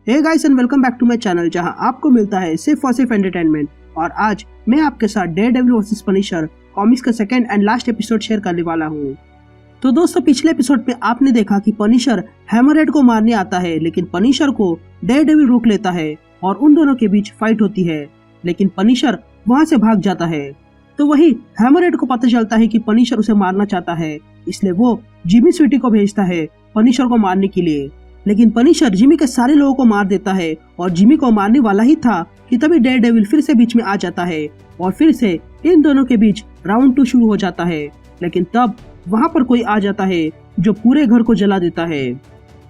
Hey guys and welcome back to my channel जहां आपको मिलता है सिर्फ और सिर्फ एंटरटेनमेंट। और आज मैं आपके साथ डेयरडेविल वर्सेस पनिशर कॉमिक्स का second and last episode share करने वाला हूं। तो दोस्तों, पिछले एपिसोड में आपने देखा कि पनिशर हैमरहेड को मारने आता है, लेकिन पनिशर को डेयरडेविल रोक लेता है और उन दोनों के बीच फाइट होती है, लेकिन पनिशर वहां से भाग जाता है। तो वही हैमरहेड को पता चलता है कि पनिशर उसे मारना चाहता है, इसलिए वो जिमी स्वीटी को भेजता है पनिशर को मारने के लिए। लेकिन पनिशर जिमी के सारे लोगों को मार देता है और जिमी को मारने वाला ही था कि तभी डेयरडेविल फिर से बीच में आ जाता है और फिर से इन दोनों के बीच राउंड 2 शुरू हो जाता है। लेकिन तब वहां पर कोई आ जाता है जो पूरे घर को जला देता है।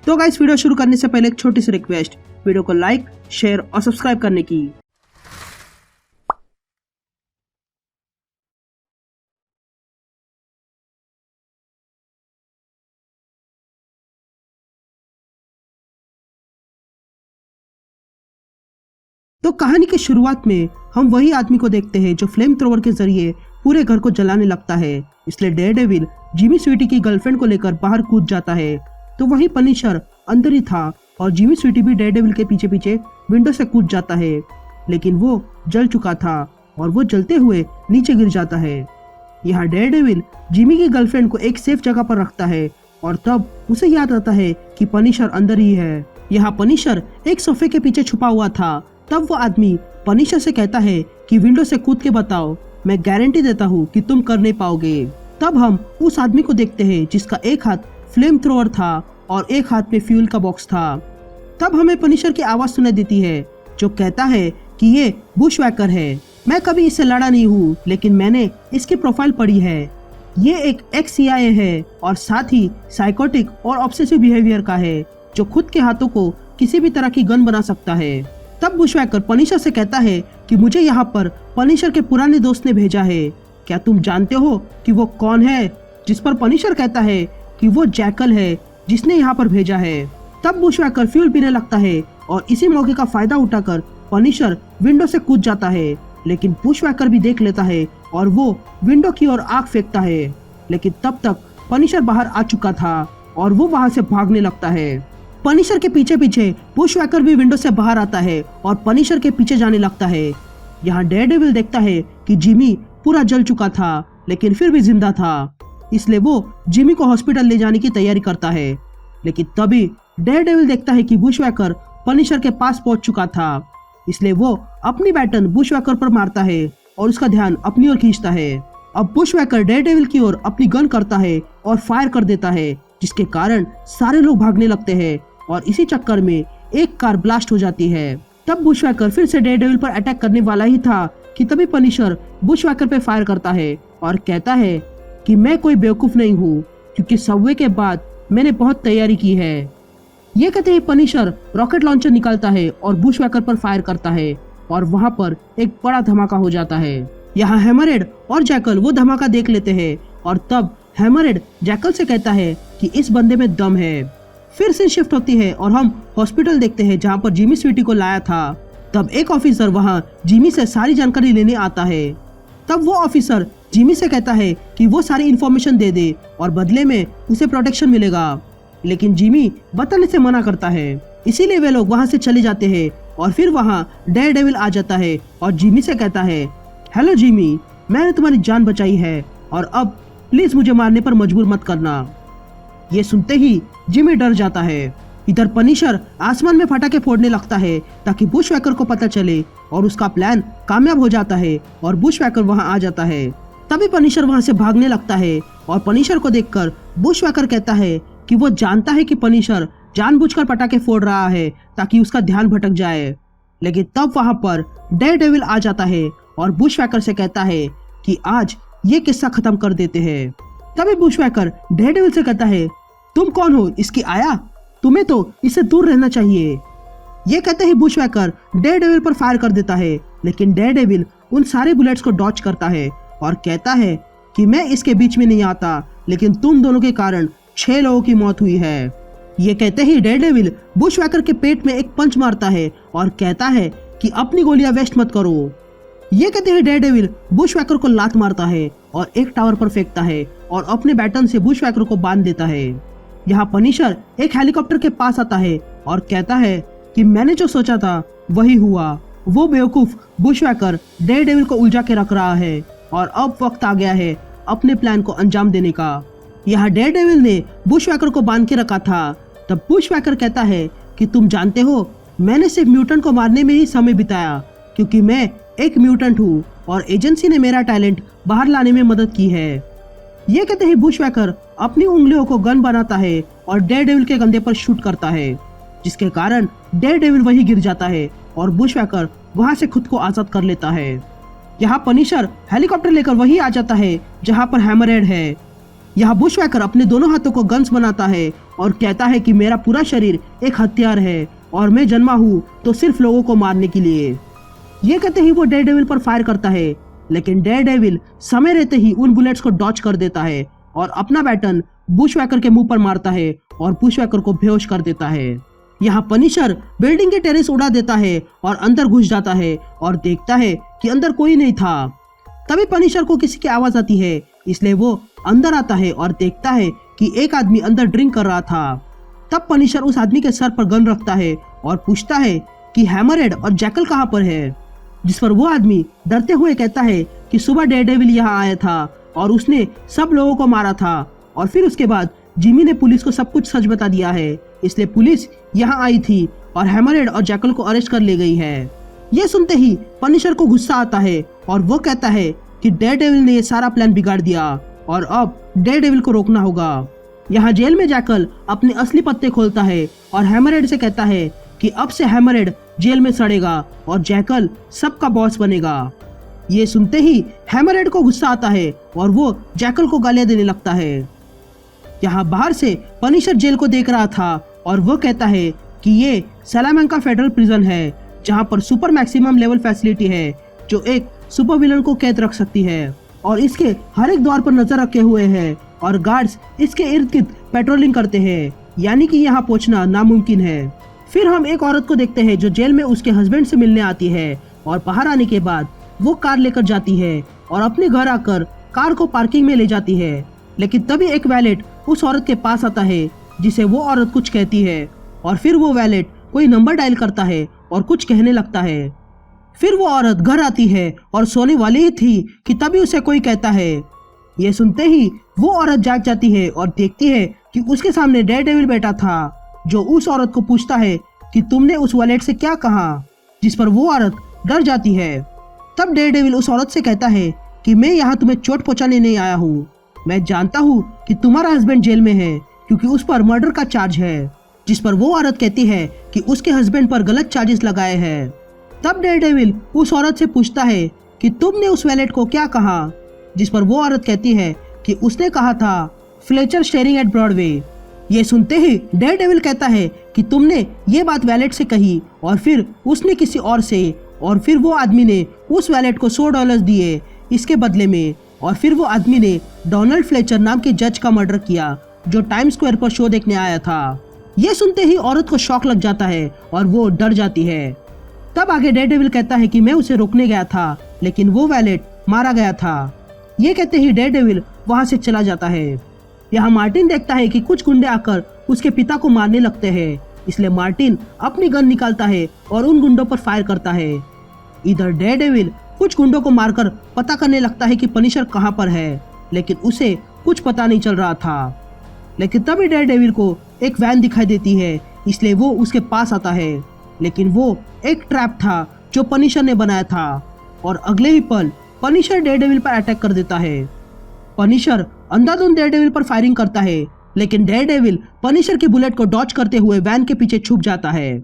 तो गाइस, वीडियो शुरू करने से पहले एक छोटी सी रिक्वेस्ट, वीडियो को लाइक, शेयर और सब्सक्राइब करने की। तो कहानी की शुरुआत में हम वही आदमी को देखते हैं जो फ्लेम थ्रोवर के जरिए पूरे घर को जलाने लगता है। इसलिए डेयरडेविल जिमी स्वीटी की गर्लफ्रेंड को लेकर बाहर कूद जाता है। तो वही पनिशर अंदर ही था और जिमी स्वीटी भी डेयरडेविल के पीछे पीछे विंडो से कूद जाता है, लेकिन वो जल चुका था और वो जलते हुए नीचे गिर जाता है। यहाँ डेयरडेविल जिमी की गर्लफ्रेंड को एक सेफ जगह पर रखता है और तब उसे याद आता है कि पनिशर अंदर ही है। यहाँ पनिशर एक सोफे के पीछे छुपा हुआ था। तब वो आदमी पनिशर से कहता है कि विंडो से कूद के बताओ, मैं गारंटी देता हूँ कि तुम कर नहीं पाओगे। तब हम उस आदमी को देखते हैं जिसका एक हाथ फ्लेम थ्रोवर था और एक हाथ में फ्यूल का बॉक्स था। तब हमें पनिशर की आवाज सुनाई देती है जो कहता है कि ये बुशवैकर है। मैं कभी इससे लड़ा नहीं हूँ, लेकिन मैंने इसकी प्रोफाइल पढ़ी है। ये एक ex-CIA है और साथ ही साइकोटिक और ऑब्सेसिव बिहेवियर का है, जो खुद के हाथों को किसी भी तरह की गन बना सकता है। तब बुशवैकर पनिशर से कहता है कि मुझे यहाँ पर पनिशर के पुराने दोस्त ने भेजा है। क्या तुम जानते हो कि वो कौन है? जिस पर पनिशर कहता है कि वो जैकल है जिसने यहाँ पर भेजा है। तब बुशवैकर फ्यूल पीने लगता है और इसी मौके का फायदा उठाकर पनिशर विंडो से कूद जाता है, लेकिन बुशवैकर भी देख लेता है और वो विंडो की ओर आग फेंकता है। लेकिन तब तक पनिशर बाहर आ चुका था और वो वहां से भागने लगता है। पनिशर के पीछे पीछे बुशवैकर भी विंडो से बाहर आता है और पनिशर के पीछे जाने लगता है। यहाँ डेयरडेविल देखता है कि जिमी पूरा जल चुका था, लेकिन फिर भी जिंदा था, इसलिए वो जिमी को हॉस्पिटल ले जाने की तैयारी करता है। लेकिन तभी डेयरडेविल देखता है कि बुशवैकर पनिशर के पास पहुंच चुका था, इसलिए वो अपनी बैटन बुशवैकर पर मारता है और उसका ध्यान अपनी ओर खींचता है। अब बुशवैकर डेयरडेविल की ओर अपनी गन करता है और फायर कर देता है, जिसके कारण सारे लोग भागने लगते हैं और इसी चक्कर में एक कार ब्लास्ट हो जाती है। तब बुशवैकर फिर से डेयरडेविल पर अटैक करने वाला ही था कि तभी पनिशर बुशवैकर पे फायर करता है और कहता है कि मैं कोई बेवकूफ नहीं हूँ, क्योंकि सबवे के बाद मैंने बहुत तैयारी की है। ये कहते ही पनिशर रॉकेट लॉन्चर निकालता है और बुशवैकर पर फायर करता है और वहाँ पर एक बड़ा धमाका हो जाता है। यहाँ हैमरहेड और जैकल वो धमाका देख लेते हैं और तब हैमरहेड जैकल से कहता है कि इस बंदे में दम है। फिर से शिफ्ट होती है और हम हॉस्पिटल देखते हैं जहाँ पर जिमी स्वीटी को लाया था। तब एक ऑफिसर वहाँ जिमी से सारी जानकारी लेने आता है। तब वो ऑफिसर जिमी से कहता है कि वो सारी इन्फॉर्मेशन दे दे और बदले में उसे प्रोटेक्शन मिलेगा, लेकिन जिमी बताने से मना करता है। इसीलिए वे लोग वहाँ से चले जाते हैं और फिर वहाँ डेयरडेविल आ जाता है और जिमी से कहता है, हेलो जिमी, मैंने तुम्हारी जान बचाई है और अब प्लीज मुझे मारने पर मजबूर मत करना। ये सुनते ही जिमी डर जाता है। इधर पनिशर आसमान में पटाखे फोड़ने लगता है ताकि बुशवैकर को पता चले और उसका प्लान कामयाब हो जाता है और बुशवैकर वहां आ जाता है। तभी पनिशर वहां से भागने लगता है और पनिशर को देखकर बुशवैकर कहता है कि वो जानता है कि पनिशर जानबूझकर पटाखे फोड़ रहा है ताकि उसका ध्यान भटक जाए। लेकिन तब वहां पर डेयरडेविल आ जाता है और बुशवैकर से कहता है कि आज ये किस्सा खत्म कर देते हैं। तभी बुशवैकर डेयरडेविल से कहता है, तुम कौन हो इसकी आया? तुम्हें तो इससे दूर रहना चाहिए। ये कहते ही बुशवैकर डेयरडेविल पर फायर कर देता है, लेकिन डेयरडेविल उन सारे बुलेट्स को डॉच करता है और कहता है कि मैं इसके बीच में नहीं आता, लेकिन तुम दोनों के कारण 6 लोगों की मौत हुई है। ये कहते ही डेयरडेविल बुशवैकर के पेट में एक पंच मारता है और कहता है कि अपनी गोलियां वेस्ट मत करो। ये कहते ही डेयरडेविल बुशवैकर को लात मारता है और एक टावर पर फेंकता है और अपने बैटन से बुशवैकर को बांध देता है। यहाँ पनिशर एक हेलीकॉप्टर के पास आता है और कहता है कि मैंने जो सोचा था वही हुआ। वो बेवकूफ बुशवैकर डेयरडेविल को उलझा के रख रहा है और अब वक्त आ गया है अपने प्लान को अंजाम देने का। यहाँ डेयरडेविल ने बुशवैकर को बांध के रखा था। तब बुशवैकर कहता है कि तुम जानते हो, मैंने सिर्फ म्यूटेंट को मारने में ही समय बिताया क्योंकि मैं एक म्यूटेंट हूँ और एजेंसी ने मेरा टैलेंट बाहर लाने में मदद की है। ये कहते ही बुशवैकर अपनी उंगलियों को गन बनाता है और डेयरडेविल के कंधे पर शूट करता है, जिसके कारण डेयरडेविल वहीं गिर जाता है और बुशवैकर वहां से खुद को आजाद कर लेता है। यहाँ पनिशर हेलीकॉप्टर लेकर वहीं आ जाता है जहाँ पर हैमरहेड है। यहाँ बुशवैकर अपने दोनों हाथों को गन्स बनाता है और कहता है कि मेरा पूरा शरीर एक हथियार है और मैं जन्मा हूँ तो सिर्फ लोगों को मारने के लिए। ये कहते ही वो डेयरडेविल पर फायर करता है, लेकिन डेयरडेविल समय रहते ही उन बुलेट्स को डॉच कर देता है और अपना बैटन बुशवैकर के मुंह पर मारता है और बुशवैकर को बेहोश कर देता है। यहाँ पनिशर बिल्डिंग के टेरेस उड़ा देता है और अंदर घुस जाता है और देखता है कि अंदर कोई नहीं था। तभी पनिशर को किसी की आवाज आती है, इसलिए वो अंदर आता है और देखता है कि एक आदमी अंदर ड्रिंक कर रहा था। तब पनिशर उस आदमी के सर पर गन रखता है और पूछता है कि हैमरहेड और जैकल कहाँ पर है, जिस पर वो आदमी डरते हुए कहता है कि सुबह डेयरडेविल यहाँ आया था और उसने सब लोगों को मारा था और फिर उसके बाद जिमी ने पुलिस को सब कुछ सच बता दिया है, इसलिए पुलिस यहाँ आई थी और हैमरहेड और जैकल को अरेस्ट कर ले गई है। ये सुनते ही पनिशर को गुस्सा आता है और वो कहता है कि डेयरडेविल ने ये सारा प्लान बिगाड़ दिया और अब डेयरडेविल को रोकना होगा। यहाँ जेल में जैकल अपने असली पत्ते खोलता है और हैमरहेड से कहता है कि अब से हैमरहेड जेल में सड़ेगा और जैकल सबका बॉस बनेगा। ये सुनते ही हैमरहेड को गुस्सा आता है और वो जैकल को गालियां देने लगता है। यहाँ बाहर से पनिशर जेल को देख रहा था और वो कहता है कि ये सैलामेंका फेडरल प्रिजन है जहाँ पर सुपर मैक्सिमम लेवल फैसिलिटी है जो एक सुपर विलन को कैद रख सकती है और इसके हर एक द्वार पर नजर रखे हुए हैं और गार्ड्स इसके इर्द गिर्द पेट्रोलिंग करते हैं, यानी कि यहाँ पहुँचना नामुमकिन है। फिर हम एक औरत को देखते हैं जो जेल में उसके हस्बैंड से मिलने आती है और बाहर आने के बाद वो कार लेकर जाती है और अपने घर आकर कार को पार्किंग में ले जाती है। लेकिन तभी एक वैलेट उस औरत के पास आता है जिसे वो औरत कुछ कहती है और फिर वो वैलेट कोई नंबर डायल करता है और कुछ कहने लगता है। फिर वो औरत घर आती है और सोने वाली ही थी कि तभी उसे कोई कहता है। ये सुनते ही वो औरत जाग जाती है और देखती है कि उसके सामने डेयरडेविल बैठा था, जो उस औरत को पूछता है कि तुमने उस वैलेट से क्या कहा, जिस पर वो औरत डर जाती है। तब डेयरडेविल उस औरत से कहता है कि मैं यहाँ तुम्हें चोट पहुंचाने नहीं आया हूँ, मैं जानता हूँ कि तुम्हारा हस्बैंड जेल में है क्योंकि उस पर मर्डर का चार्ज है, जिस पर वो औरत कहती है कि उसके हस्बैंड पर गलत चार्जेस लगाए हैं। तब डेयरडेविल उस औरत से पूछता है कि तुमने उस वैलेट को क्या कहा, जिस पर वो औरत कहती है कि उसने कहा था फ्लेचर स्टेरिंग एट ब्रॉडवे। ये सुनते ही डेयरडेविल कहता है कि तुमने ये बात वैलेट से कही और फिर उसने किसी और से, और फिर वो आदमी ने उस वैलेट को $100 दिए इसके बदले में, और फिर वो आदमी ने डोनाल्ड फ्लेचर नाम के जज का मर्डर किया जो टाइम स्क्वायर पर शो देखने आया था। ये सुनते ही औरत को शॉक लग जाता है और वो डर जाती है। तब आगे डेयरडेविल कहता है कि मैं उसे रोकने गया था लेकिन वो वैलेट मारा गया था। ये कहते ही डेयरडेविल वहां से चला जाता है। यहाँ मार्टिन देखता है कि कुछ गुंडे आकर उसके पिता को मारने लगते हैं, इसलिए मार्टिन अपनी गन निकालता है और उन गुंडों पर फायर करता है। इधर डेयरडेविल कुछ गुंडों को मारकर पता करने लगता है कि पनिशर कहाँ पर है, लेकिन उसे कुछ पता नहीं चल रहा था। लेकिन तभी डेयरडेविल को एक वैन दिखाई देती है, इसलिए वो उसके पास आता है, लेकिन वो एक ट्रैप था जो पनिशर ने बनाया था और अगले ही पल पनिशर डेयरडेविल पर अटैक कर देता है। पनिशर अंधाधुंध डेयरडेविल पर फायरिंग करता है, लेकिन डेयरडेविल पनिशर की बुलेट को डॉच करते हुए वैन के पीछे छुप जाता है।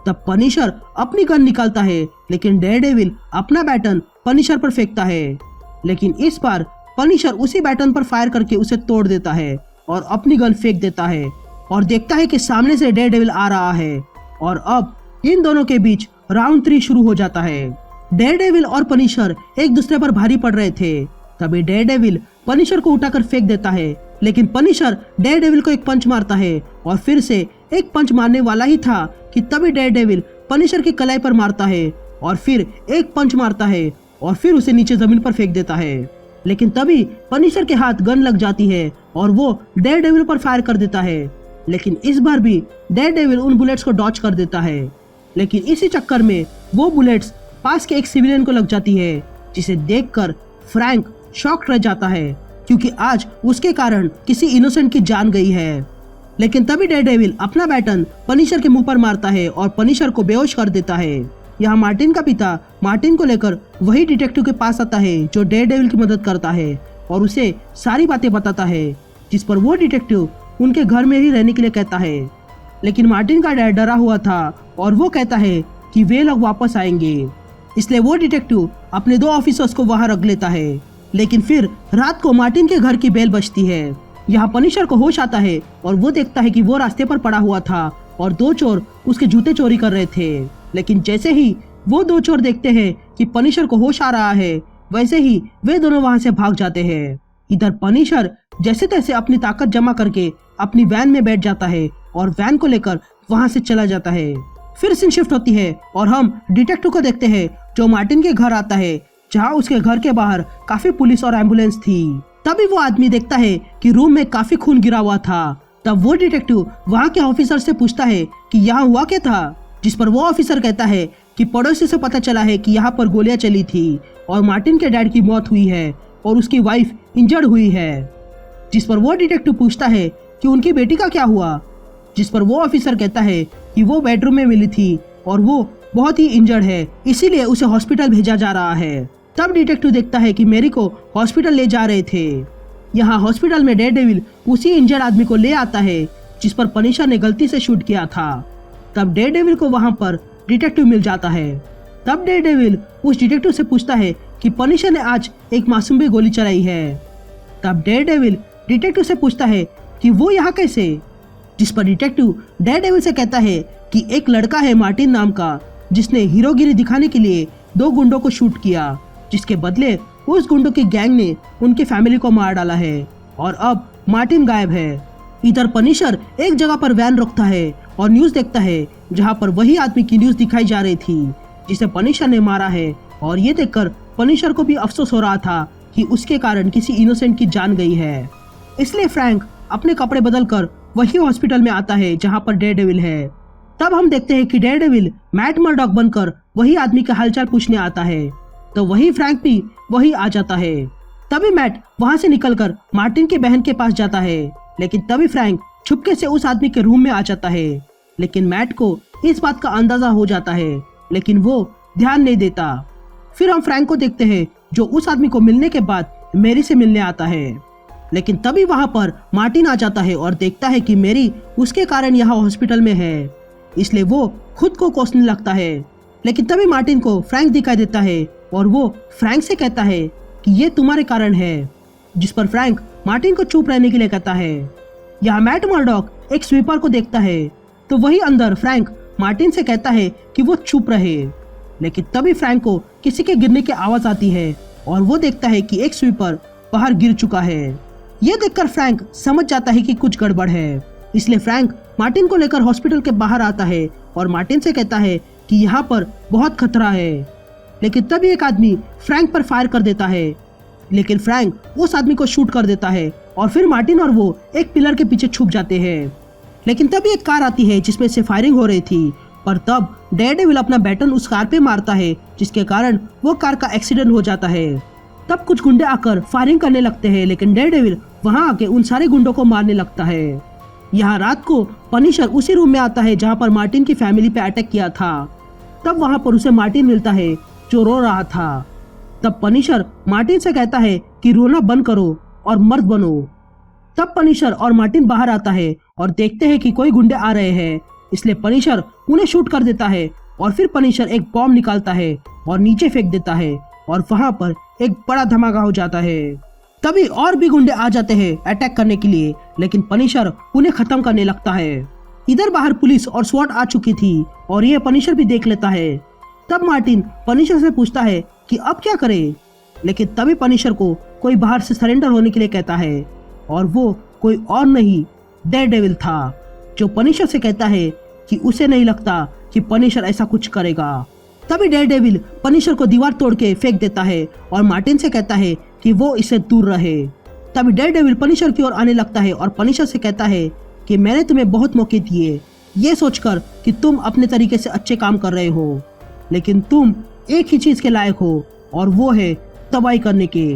तब पनिशर अपनी गन निकालता है, लेकिन डेयरडेविल अपना बैटन पनिशर पर फेंकता है, लेकिन इस बार पनिशर उसी बैटन पर फायर करके उसे तोड़ देता है और अपनी गन फेंक देता है और देखता है कि सामने से डेयरडेविल आ रहा है और अब इन दोनों के बीच राउंड 3 शुरू हो जाता है। डेयरडेविल और पनिशर एक दूसरे पर भारी पड़ रहे थे। तभी डेयरडेविल पनिशर को उठाकर फेंक देता है, लेकिन पनिशर डेयरडेविल को एक पंच मारता है और फिर से एक पंच मारने वाला ही था कि तभी डेयरडेविल पनिशर की कलाई पर मारता है और फिर एक पंच मारता है और फिर उसे नीचे जमीन पर फेंक देता है। लेकिन तभी पनिशर के हाथ गन लग जाती है और वो डेयरडेविल पर फायर कर देता है, लेकिन इस बार भी डेयरडेविल उन बुलेट्स को डॉच कर देता है। लेकिन इसी चक्कर में वो बुलेट्स पास के एक सिविलियन को लग जाती है, जिसे देखकर फ्रैंक शॉक्ड रह जाता है क्योंकि आज उसके कारण किसी इनोसेंट की जान गई है। लेकिन तभी डेयरडेविल अपना बैटन पनिशर के मुंह पर मारता है और पनिशर को बेहोश कर देता है। यहाँ मार्टिन का पिता मार्टिन को लेकर वही डिटेक्टिव के पास आता है जो डेयरडेविल की मदद करता है और उसे सारी बातें बताता है, जिस पर वो डिटेक्टिव उनके घर में ही रहने के लिए कहता है। लेकिन मार्टिन का डैड डरा हुआ था और वो कहता है कि वे लोग वापस आएंगे, इसलिए वो डिटेक्टिव अपने 2 ऑफिसर्स को वहां रख लेता है। लेकिन फिर रात को मार्टिन के घर की बेल बजती है। यहाँ पनिशर को होश आता है और वो देखता है कि वो रास्ते पर पड़ा हुआ था और 2 चोर उसके जूते चोरी कर रहे थे। लेकिन जैसे ही वो 2 चोर देखते हैं कि पनिशर को होश आ रहा है, वैसे ही वे दोनों वहां से भाग जाते हैं। इधर पनिशर जैसे तैसे अपनी ताकत जमा करके अपनी वैन में बैठ जाता है और वैन को लेकर वहां से चला जाता है। फिर सीन शिफ्ट होती है और हम डिटेक्टिव को देखते हैं जो मार्टिन के घर आता है, जहां उसके घर के बाहर काफी पुलिस और एम्बुलेंस थी। तभी वो आदमी देखता है कि रूम में काफी खून गिरा हुआ था। तब वो डिटेक्टिव वहां के ऑफिसर से पूछता है कि यहाँ हुआ क्या था, जिस पर वो ऑफिसर कहता है कि पड़ोसी से पता चला है कि यहाँ पर गोलियां चली थी और मार्टिन के डैड की मौत हुई है और उसकी वाइफ इंजर्ड हुई है। जिस पर वो डिटेक्टिव पूछता है कि उनकी बेटी का क्या हुआ, जिस पर वो ऑफिसर कहता है कि वो बेडरूम में मिली थी और वो बहुत ही इंजर्ड है, इसीलिए उसे हॉस्पिटल भेजा जा रहा है। तब डिटेक्टिव देखता है कि मैरी को हॉस्पिटल ले जा रहे थे। यहाँ हॉस्पिटल में डेयरडेविल उसी इंजर्ड आदमी को ले आता है जिस पर पनिशर ने गलती से शूट किया था। तब डेयरडेविल को वहां पर डिटेक्टिव मिल जाता है। तब डेयरडेविल उस डिटेक्टिव से पूछता है कि पनिशर ने आज एक मासूम पे गोली चलाई है। तब डेयरडेविल डिटेक्टिव से पूछता है कि वो यहाँ कैसे, जिस पर डिटेक्टिव डेयरडेविल से कहता है कि एक लड़का है मार्टिन नाम का, जिसने हीरोगिरी दिखाने के लिए 2 गुंडों को शूट किया, जिसके बदले उस गुंडों की गैंग ने उनकी फैमिली को मार डाला है और अब मार्टिन गायब है। इधर पनिशर एक जगह पर वैन रोकता है और न्यूज देखता है, जहां पर वही आदमी की न्यूज दिखाई जा रही थी जिसे पनिशर ने मारा है। और ये देखकर पनिशर को भी अफसोस हो रहा था कि उसके कारण किसी इनोसेंट की जान गई है। इसलिए फ्रैंक अपने कपड़े बदलकर वही हॉस्पिटल में आता है जहां पर डेयरडेविल है। तब हम देखते हैं कि डेयरडेविल मैट मर्डॉक बनकर वही आदमी का हालचाल पूछने आता है, तो वही फ्रैंक भी वही आ जाता है। तभी मैट वहां से निकलकर मार्टिन की बहन के पास जाता है, लेकिन तभी फ्रैंक छुपके से उस आदमी के रूम में आ जाता है। लेकिन मैट को इस बात का अंदाजा हो जाता है, लेकिन वो ध्यान नहीं देता। फिर हम फ्रैंक को देखते हैं जो उस आदमी को मिलने के बाद मैरी से मिलने आता है। लेकिन तभी वहां पर मार्टिन आ जाता है और देखता है कि मैरी उसके कारण यहाँ हॉस्पिटल में है, इसलिए वो खुद को कोसने लगता है। लेकिन तभी मार्टिन को फ्रैंक दिखाई देता है और वो फ्रैंक से कहता है कि ये तुम्हारे कारण है, जिस पर फ्रैंक मार्टिन को चुप रहने के लिए कहता है। यहाँ मैट मर्डॉक एक स्वीपर को देखता है, तो वही अंदर फ्रैंक मार्टिन से कहता है कि वो चुप रहे। लेकिन तभी फ्रैंक को किसी के गिरने की आवाज आती है और वो देखता है कि एक स्वीपर बाहर गिर चुका है। ये देखकर फ्रैंक समझ जाता है कि कुछ गड़बड़ है, इसलिए फ्रैंक मार्टिन को लेकर हॉस्पिटल के बाहर आता है और मार्टिन से कहता है कि यहाँ पर बहुत खतरा है। लेकिन तभी एक आदमी फ्रैंक पर फायर कर देता है, लेकिन फ्रैंक उस आदमी को शूट कर देता है और फिर मार्टिन और वो एक पिलर के पीछे छुप जाते हैं। लेकिन तभी एक कार आती है जिसमें से फायरिंग हो रही थी, पर तब डेयरडेविल अपना बैटन उस कार पे मारता है, जिसके कारण वो कार का एक्सीडेंट हो जाता है। तब कुछ गुंडे आकर फायरिंग करने लगते हैं, लेकिन डेयरडेविल वहां आके उन सारे गुंडों को मारने लगता है। यहाँ रात को पनिशर उसी रूम में आता है जहाँ पर मार्टिन की फैमिली पे अटैक किया था। तब वहां पर उसे मार्टिन मिलता है जो रो रहा था। तब पनिशर मार्टिन से कहता है कि रोना बंद करो और मर्द बनो। तब पनिशर और मार्टिन बाहर आता है और देखते हैं कि कोई गुंडे आ रहे हैं, इसलिए पनिशर उन्हें शूट कर देता है और फिर पनिशर एक बॉम्ब निकालता है और नीचे फेंक देता है और वहां पर एक बड़ा धमाका हो जाता है। तभी और भी गुंडे आ जाते हैं अटैक करने के लिए, लेकिन पनिशर उन्हें खत्म करने लगता है। इधर बाहर पुलिस और स्वॉट आ चुकी थी और यह पनिशर भी देख लेता है। तब मार्टिन पनिशर से पूछता है कि अब क्या करे, लेकिन तभी पनिशर को कोई बाहर से सरेंडर होने के लिए कहता है और वो कोई और नहीं डेयरडेविल था, जो पनिशर से कहता है कि उसे नहीं लगता कि पनिशर ऐसा कुछ करेगा। तभी डेयरडेविल पनिशर को दीवार तोड़ के फेंक देता है और मार्टिन से कहता है कि वो इससे दूर रहे। तभी डेयरडेविल पनिशर की ओर आने लगता है और पनिशर से कहता है कि मैंने तुम्हें बहुत मौके दिए, ये सोचकर कि तुम अपने तरीके से अच्छे काम कर रहे हो, लेकिन तुम एक ही चीज के लायक हो और वो है तबाही करने के।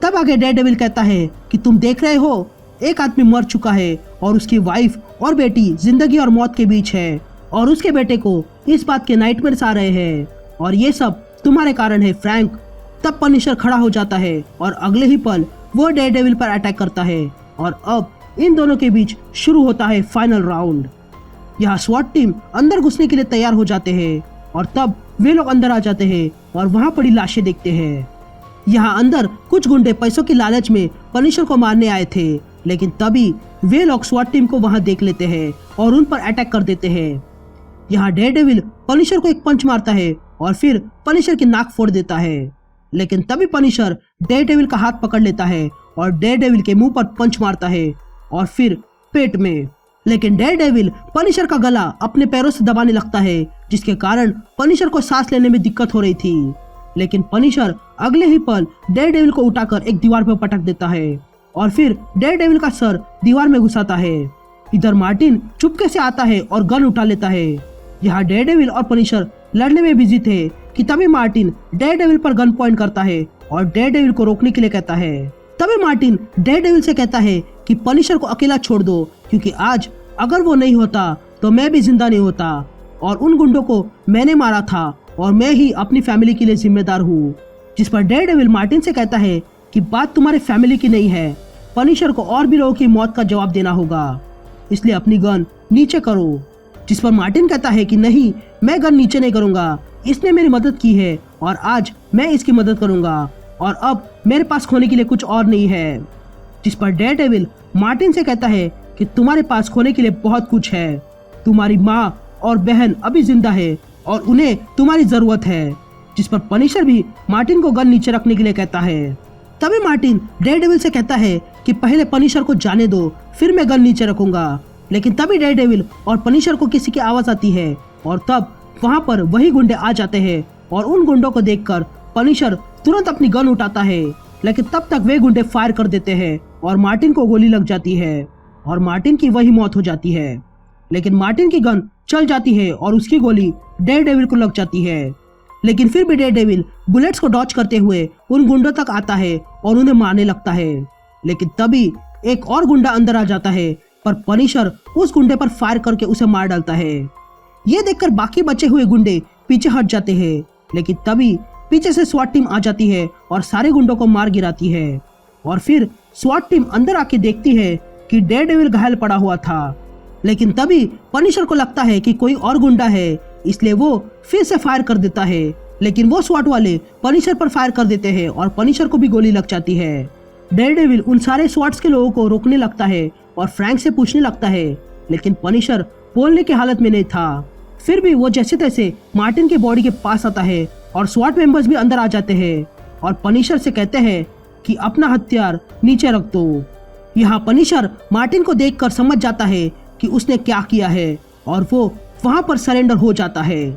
तब आगे डेयरडेविल कहता है कि तुम देख रहे हो, एक आदमी मर चुका है और उसकी वाइफ और बेटी जिंदगी और मौत के बीच है और उसके बेटे को इस बात के नाइटमेयर्स आ रहे हैं और ये सब तुम्हारे कारण है फ्रैंक। तब पनिशर खड़ा हो जाता है और अगले ही पल वो डेयरडेविल पर अटैक करता है और अब इन दोनों के बीच शुरू होता है फाइनल राउंड। यहाँ स्वॉट टीम अंदर घुसने के लिए तैयार हो जाते हैं और तब वे लोग अंदर आ जाते हैं और वहाँ पड़ी लाशें देखते हैं। यहाँ अंदर कुछ गुंडे पैसों की लालच में पनिशर को मारने आए थे, लेकिन तभी वे लोग स्वॉट टीम को वहाँ देख लेते हैं और उन पर अटैक कर देते हैं। यहाँ डेयरडेविल पनिशर को एक पंच मारता है और फिर पनिशर की नाक फोड़ देता है, लेकिन तभी पनिशर डेयरडेविल का हाथ पकड़ लेता है और डेयरडेविल के मुंह पर पंच मारता है और फिर पेट में। लेकिन डेयरडेविल पनिशर का गला अपने पैरों से दबाने लगता है, जिसके कारण पनिशर को सांस लेने में दिक्कत हो रही थी। लेकिन पनिशर अगले ही पल डेयरडेविल को उठाकर एक दीवार पर पटक देता है और फिर डेयरडेविल का सर दीवार में घुसाता है। इधर मार्टिन चुपके से आता है और गन उठा लेता है। यहाँ डेयरडेविल और पनिशर लड़ने में बिजी थे कि तभी मार्टिन डेयरडेविल पर गन पॉइंट करता है और डेयरडेविल को रोकने के लिए कहता है। तभी मार्टिन डेयरडेविल से कहता है कि पनिशर को अकेला छोड़ दो, क्योंकि आज अगर वो नहीं होता तो मैं भी जिंदा नहीं होता और उन गुंडों को मैंने मारा था और मैं ही अपनी फैमिली के लिए जिम्मेदार हूँ। जिस पर डेयरडेविल मार्टिन से कहता है कि बात तुम्हारे फैमिली की नहीं है, पनिशर को और भी लोगों की मौत का जवाब देना होगा, इसलिए अपनी गन नीचे करो। जिस पर मार्टिन कहता है कि नहीं, मैं गन नीचे नहीं करूंगा, इसने मेरी मदद की है और आज मैं इसकी मदद करूंगा और अब मेरे पास खोने के लिए कुछ और नहीं है। जिस पर डेयरडेविल मार्टिन से कहता है कि तुम्हारे पास खोने के लिए बहुत कुछ है, तुम्हारी माँ और बहन अभी जिंदा है और उन्हें तुम्हारी जरूरत है। जिस पर पनिशर भी मार्टिन को गन नीचे रखने के लिए कहता है। तभी मार्टिन डेयरडेविल से कहता है कि पहले पनिशर को जाने दो, फिर मैं गन नीचे रखूंगा। लेकिन तभी डेयरडेविल और पनिशर को किसी की आवाज आती है और तब वहाँ पर वही गुंडे आ जाते हैं और उन गुंडों को देखकर पनिशर तुरंत अपनी गन उठाता है, लेकिन तब तक वे गुंडे फायर कर देते हैं और मार्टिन को गोली लग जाती है और मार्टिन की वही मौत हो जाती है। लेकिन मार्टिन की गन चल जाती है और उसकी गोली डेयरडेविल को लग जाती है, लेकिन फिर भी डेयरडेविल बुलेट्स को डॉच करते हुए उन गुंडों तक आता है और उन्हें मारने लगता है। लेकिन तभी एक और गुंडा अंदर आ जाता है, पर पनिशर उस गुंडे पर फायर करके उसे मार डालता है। ये देखकर बाकी बचे हुए गुंडे पीछे हट जाते हैं, लेकिन तभी पीछे से स्वॉट टीम आ जाती है और सारे गुंडों को मार गिराती है। और फिर स्वॉट टीम अंदर आके देखती है कि डेयरडेविल घायल पड़ा हुआ था, लेकिन तभी पनिशर को लगता है कि कोई और गुंडा है, इसलिए वो फिर से फायर कर देता है। लेकिन वो स्वॉट वाले पनिशर पर फायर कर देते हैं और पनिशर को भी गोली लग जाती है। डेयरडेविल उन सारे स्वॉट्स के लोगों को रोकने लगता है और फ्रैंक से पूछने लगता है, लेकिन पनिशर बोलने की हालत में नहीं था। फिर भी वो जैसे तैसे मार्टिन की बॉडी के पास आता है और स्वॉट मेंबर्स भी अंदर आ जाते हैं और पनिशर से कहते हैं कि अपना हथियार नीचे रख दो। यहाँ पनिशर मार्टिन को देखकर समझ जाता है कि उसने क्या किया है और वो वहाँ पर सरेंडर हो जाता है।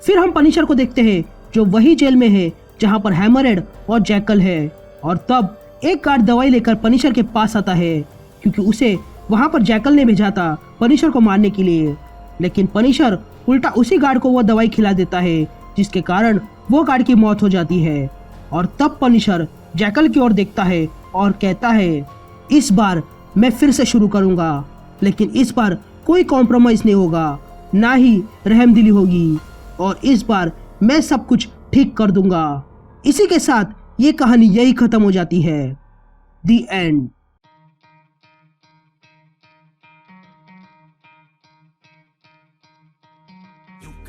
फिर हम पनिशर को देखते हैं जो वही जेल में है जहाँ पर हैमरहेड और जैकल है, और तब एक गार्ड दवाई लेकर पनिशर के पास आता है, क्योंकि उसे वहाँ पर जैकल ने भेजा था पनिशर को मारने के लिए। लेकिन पनिशर उल्टा उसी गार्ड को वो दवाई खिला देता है, जिसके कारण वो गार्ड की मौत हो जाती है। और तब पनिशर जैकल की ओर देखता है और कहता है, इस बार मैं फिर से शुरू करूंगा, लेकिन इस बार कोई कॉम्प्रोमाइज नहीं होगा, ना ही रहमदिली होगी, और इस बार मैं सब कुछ ठीक कर दूंगा। इसी के साथ ये कहानी यही खत्म हो जाती है। दी and.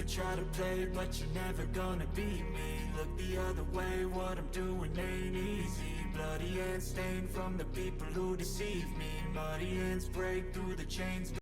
Try to play, but you're never gonna beat me. Look the other way, what I'm doing ain't easy. Bloody hands stained from the people who deceive me. Muddy hands break through the chains.